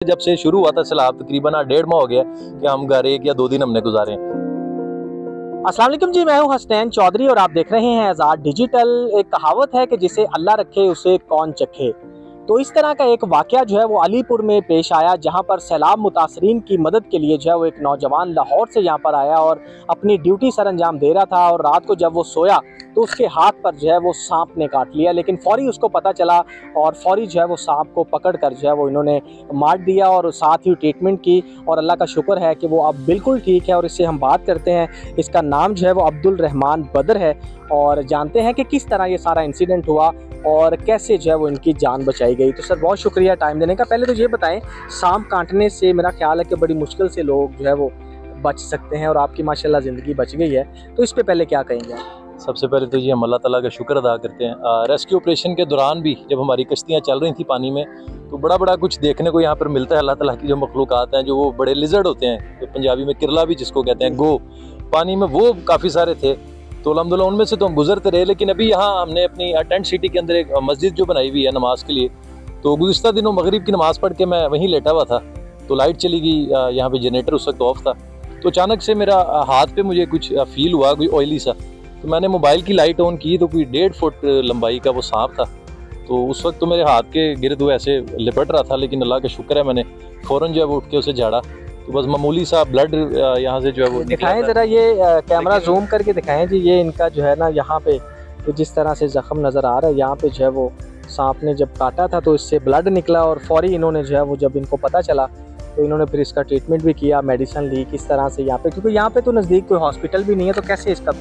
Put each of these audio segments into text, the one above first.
जब से शुरू हुआ था सैलाब तकरीबन 1.5 माह हो गया कि हम घर 1 या 2 दिन हमने गुजारे हैं। अस्सलाम वालेकुम जी, मैं हूं हसनैन चौधरी और आप देख रहे हैं आज़ाद डिजिटल। एक कहावत है कि जिसे अल्लाह रखे उसे कौन चखे। तो इस तरह का एक वाक़या जो है वो अलीपुर में पेश आया, जहां पर सैलाब मुतासरीन की मदद के लिए जो है वो एक नौजवान लाहौर से यहां पर आया और अपनी ड्यूटी सर अंजाम दे रहा था। और रात को जब वो सोया तो उसके हाथ पर जो है वो सांप ने काट लिया, लेकिन फौरी उसको पता चला और फौरी जो है वो सांप को पकड़ कर जो है वो इन्होंने मार दिया और साथ ही ट्रीटमेंट की। और अल्लाह का शुक्र है कि वो अब बिल्कुल ठीक है। और इससे हम बात करते हैं, इसका नाम जो है वो अब्दुल रहमान बदर है और जानते हैं कि किस तरह ये सारा इंसिडेंट हुआ और कैसे जो है वो इनकी जान बचाई गई। तो सर बहुत शुक्रिया टाइम देने का। पहले तो ये बताएं, सांप काटने से मेरा ख्याल है कि बड़ी मुश्किल से लोग जो है वो बच सकते हैं और आपकी माशाल्लाह ज़िंदगी बच गई है, तो इस पे पहले क्या कहेंगे आप? सबसे पहले तो ये हम अल्लाह ताला का शुक्र अदा करते हैं। रेस्क्यू ऑपरेशन के दौरान भी जब हमारी कश्तियाँ चल रही थी पानी में, तो बड़ा कुछ देखने को यहाँ पर मिलता है। अल्लाह ताला की जो मखलूक़ात हैं, जो वो बड़े लिजर्ड होते हैं, तो पंजाबी में किरला भी जिसको कहते हैं, गो पानी में, वो काफ़ी सारे थे। तो अल्हम्दुलिल्लाह उनमें से तो हम गुजरते रहे। लेकिन अभी यहाँ हमने अपनी टेंट सिटी के अंदर एक मस्जिद जो बनाई हुई है नमाज के लिए, तो गुज़िश्ता दिनों मगरिब की नमाज़ पढ़ के मैं वहीं लेटा हुआ था, तो लाइट चली गई। यहाँ पे जनरेटर उस वक्त ऑफ था, तो अचानक से मेरा हाथ पे मुझे कुछ फील हुआ, कोई ऑयली सा। तो मैंने मोबाइल की लाइट ऑन की तो कोई 1.5 फुट लंबाई का वो सांप था। तो उस वक्त तो मेरे हाथ के गिर्द वो ऐसे लिपट रहा था, लेकिन अल्लाह का शुक्र है मैंने फ़ौरन जो है वो उठ के उसे झाड़ा, तो बस मामूली सा ब्लड यहाँ से जो है वो दिखाएं ज़रा, ये कैमरा जूम करके दिखाएं जी। ये इनका जो है ना, यहाँ पे तो जिस तरह से ज़ख्म नज़र आ रहा है, यहाँ पे जो है वो सांप ने जब काटा था तो इससे ब्लड निकला और फौरी इन्होंने जो है वो, जब इनको पता चला तो इन्होंने फिर इसका ट्रीटमेंट भी किया, मेडिसिन ली। किस तरह से यहाँ पे, क्योंकि यहाँ पे तो नज़दीक कोई हॉस्पिटल भी नहीं है, तो कैसे इसका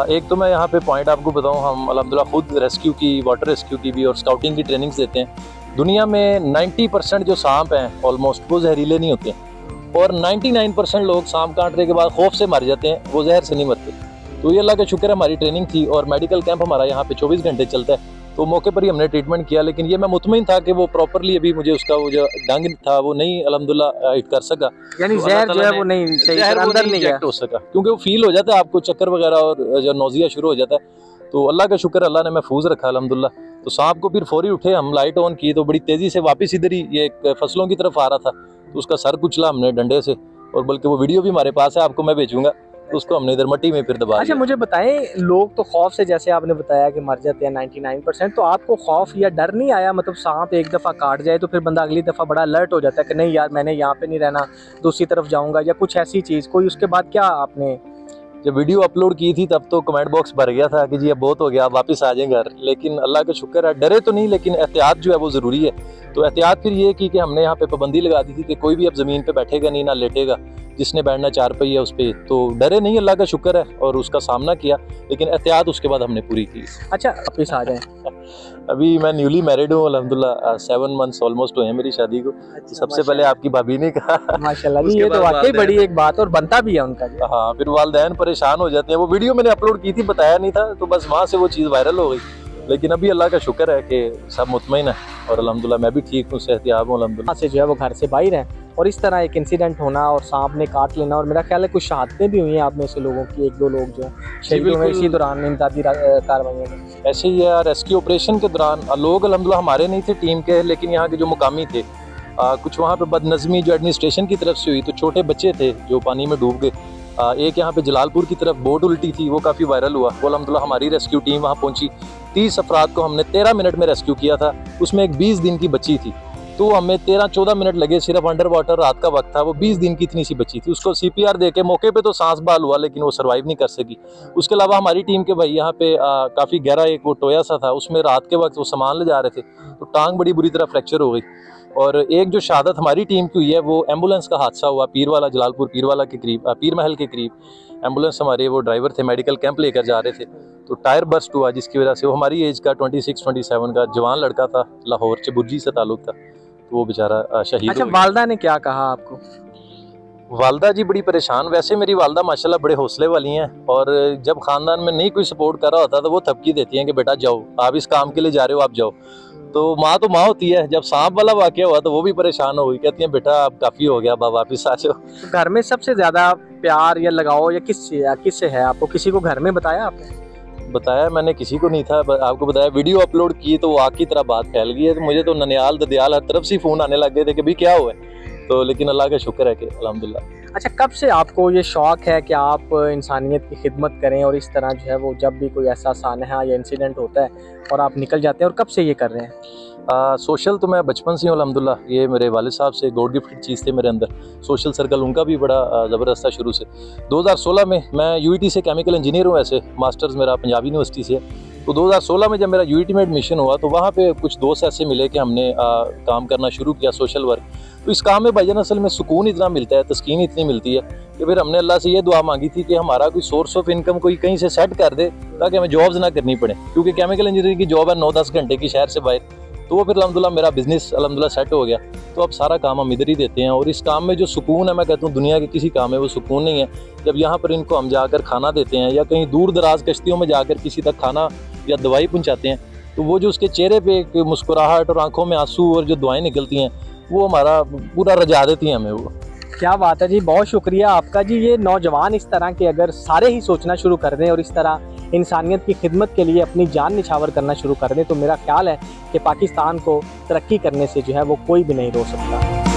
एक तो मैं यहाँ पे पॉइंट आपको बताऊँ, हम अल्हम्दुलिल्लाह खुद रेस्क्यू की, वाटर रेस्क्यू की भी और स्काउटिंग की ट्रेनिंग्स देते हैं। दुनिया में 90% जो सांप हैं ऑलमोस्ट वो जहरीले नहीं होते हैं, और 99% लोग सांप काटने के बाद खौफ से मर जाते हैं, वो जहर से नहीं मरते। तो ये अल्लाह का शुक्र है हमारी ट्रेनिंग थी और मेडिकल कैंप हमारा यहाँ पे 24 घंटे चलता है, तो मौके पर ही हमने ट्रीटमेंट किया। लेकिन ये मैं मुतमईन था कि वो प्रॉपरली अभी मुझे उसका वो जो डंग था वो नहीं अल्हम्दुलिल्लाह हिट कर सका, यानी तो जहर जो है वो नहीं सही अंदर नहीं गया हो सका, क्योंकि वो फील हो जाता है आपको, चक्कर वगैरह और जो नौजिया शुरू हो जाता है। तो अल्लाह का शुक्र, अल्लाह ने महफूज रखा अल्हम्दुलिल्लाह। तो सांप को फिर फौरी उठे, हम लाइट ऑन की तो बड़ी तेज़ी से वापस इधर ही ये फसलों की तरफ आ रहा था, तो उसका सर कुचला हमने डंडे से, और बल्कि वो वीडियो भी हमारे पास है, आपको मैं भेजूंगा। तो उसको हमने इधर मट्टी में फिर दबा। अच्छा मुझे बताएं, लोग तो खौफ से, जैसे आपने बताया कि मर जाते हैं 99%, तो आपको खौफ या डर नहीं आया? मतलब सांप एक दफ़ा काट जाए तो फिर बंदा अगली दफ़ा बड़ा अलर्ट हो जाता है कि नहीं यार मैंने यहाँ पे नहीं रहना, दूसरी तरफ जाऊँगा, या कुछ ऐसी चीज़ कोई? उसके बाद क्या आपने जब वीडियो अपलोड की थी तब तो कमेंट बॉक्स भर गया था कि जी अब बहुत हो गया, आप वापस आ जाएं घर। लेकिन अल्लाह का शुक्र है, डरे तो नहीं, लेकिन एहतियात जो है वो ज़रूरी है। तो एहतियात फिर ये की कि हमने यहाँ पे पाबंदी लगा दी थी कि कोई भी अब ज़मीन पे बैठेगा नहीं, ना लेटेगा, जिसने बैठना 4 पहिया उस पर। तो डरे नहीं, अल्लाह का शुक्र है, और उसका सामना किया, लेकिन एहतियात उसके बाद हमने पूरी की। अच्छा वापस आ जाए। अभी मैं न्यूली मैरिड हूँ अल्हम्दुलिल्लाह, 7 मंथ्स ऑलमोस्ट हुए हैं मेरी शादी को। अच्छा, सबसे पहले आपकी भाभी ने कहा माशाल्लाह जी, ये तो वाकई बड़ी एक बात और बनता भी है उनका। हाँ, फिर वालिदैन परेशान हो जाते हैं। वो वीडियो मैंने अपलोड की थी, बताया नहीं था, तो बस वहाँ से वो चीज़ वायरल हो गई। लेकिन अभी अल्लाह का शुक्र है कि सब मुतमईन है और अल्हम्दुलिल्लाह मैं भी ठीक हूँ, सेहतियाब हूँ अल्हम्दुलिल्लाह। से जो है वो घर से बाहर हैं और इस तरह एक इंसिडेंट होना और सांप ने काट लेना, और मेरा ख्याल है कुछ शहादतें भी हुई हैं आप में से लोगों की, 1-2 लोग जो शहीद हुए इसी दौरान इमदादी कार्रवाइयों में। ऐसे ही है, रेस्क्यू ऑपरेशन के दौरान लोग अल्हम्दुलिल्लाह हमारे नहीं थे टीम के, लेकिन यहाँ के जो मुकामी थे, कुछ वहाँ पे बदनज़मी जो एडमिनिस्ट्रेशन की तरफ से हुई, तो छोटे बच्चे थे जो पानी में डूब गए। एक यहाँ पे जलालपुर की तरफ बोट उल्टी थी, वो काफ़ी वायरल हुआ। वो अल्हम्दुलिल्लाह हमारी रेस्क्यू टीम वहाँ पहुँची, 30 अफराद को हमने 13 मिनट में रेस्क्यू किया था। उसमें एक 20 दिन की बच्ची थी, तो हमें 13-14 मिनट लगे, सिर्फ अंडर वाटर रात का वक्त था। वो 20 दिन की इतनी सी बच्ची थी, उसको CPR दे के मौके पे तो सांस बहाल हुआ, लेकिन वो सर्वाइव नहीं कर सकी। उसके अलावा हमारी टीम के भाई यहाँ पे काफ़ी गहरा एक वो टोया सा था, उसमें रात के वक्त वो सामान ले जा रहे थे, तो टांग बड़ी बुरी तरह फ्रैक्चर हो गई। और एक जो शहादत हमारी टीम की हुई है, वो एम्बुलेंस का हादसा हुआ पीरवाला, जलालपुर पीरवाला के करीब, पीर महल के करीब। एम्बुलेंस हमारे वो ड्राइवर थे, मेडिकल कैंप लेकर जा रहे थे, तो टायर बर्स्ट हुआ, जिसकी वजह से वो हमारी एज का 26-27 का जवान लड़का था, लाहौर चबुर्जी से ताल्लुक था, तो वो बेचारा शहीद। अच्छा, वालदा ने क्या कहा आपको? वालदा जी बड़ी परेशान। वैसे मेरी वालदा माशाल्लाह बड़े हौसले वाली हैं, और जब ख़ानदान में नहीं कोई सपोर्ट कर रहा होता तो वो थपकी देती हैं कि बेटा जाओ, आप इस काम के लिए जा रहे हो, आप जाओ। तो माँ होती है। जब सांप वाला वाकया हुआ तो वो भी परेशान हो गई, कहती हैं बेटा अब काफ़ी हो गया, अब वापस आ जाओ। तो घर में सबसे ज़्यादा प्यार या लगाव या किससे है आपको? किसी को घर में बताया आपने? बताया मैंने किसी को नहीं था, आपको बताया, वीडियो अपलोड की तो वो आग की तरह बात फैल गई है। तो मुझे तो ननियाल ददियाल हर तरफ से फ़ोन आने लग गए थे कि भाई क्या हुआ है। तो लेकिन अल्लाह का शुक्र है कि अल्हम्दुलिल्लाह। अच्छा, कब से आपको ये शौक़ है कि आप इंसानियत की खिदमत करें और इस तरह जो है वो जब भी कोई ऐसा सानहा या इंसिडेंट होता है और आप निकल जाते हैं, और कब से ये कर रहे हैं? सोशल तो मैं बचपन से हूँ अल्हम्दुलिल्लाह। ये मेरे वालिद साहब से गॉड गिफ्टेड चीज़ थे मेरे अंदर। सोशल सर्कल उनका भी बड़ा ज़बरदस्त था शुरू से। 2016 में मैं यूईटी से केमिकल इंजीनियर हूँ, ऐसे मास्टर्स मेरा पंजाब यूनिवर्सिटी से। तो 2016 में जब मेरा यूईटी में एडमिशन हुआ तो वहाँ पे कुछ दोस्त ऐसे मिले कि हमने काम करना शुरू किया सोशल वर्क। तो इस काम में भाईजान असल में सुकून इतना मिलता है, तस्कीन इतनी मिलती है कि फिर हमने अल्लाह से ये दुआ मांगी थी कि हमारा कोई सोर्स ऑफ इनकम कोई कहीं से सेट कर दे ताकि हमें जॉब्स ना करनी पड़े, क्योंकि केमिकल इंजीनियरिंग की जॉब है 9-10 घंटे की शहर से बाहर। तो वो फिर अल्हम्दुलिल्लाह मेरा बिजनेस अल्हम्दुलिल्लाह सेट हो गया। तो अब सारा काम हम इधर ही देते हैं, और इस काम में जो सुकून है, मैं कहता हूँ दुनिया के किसी काम में वो सुकून नहीं है। जब यहाँ पर इनको हम जाकर खाना देते हैं या कहीं दूर दराज कश्तियों में जाकर किसी तक खाना या दवाई पहुँचाते हैं, तो वो जो उसके चेहरे पे एक मुस्कुराहट और आंखों में आंसू और जो दुआएं निकलती हैं, वो हमारा पूरा रजा देती हैं हमें। वो क्या बात है जी, बहुत शुक्रिया आपका जी। ये नौजवान इस तरह के अगर सारे ही सोचना शुरू कर दें और इस तरह इंसानियत की खिदमत के लिए अपनी जान निछावर करना शुरू कर दें, तो मेरा ख्याल है कि पाकिस्तान को तरक्की करने से जो है वो कोई भी नहीं रोक सकता।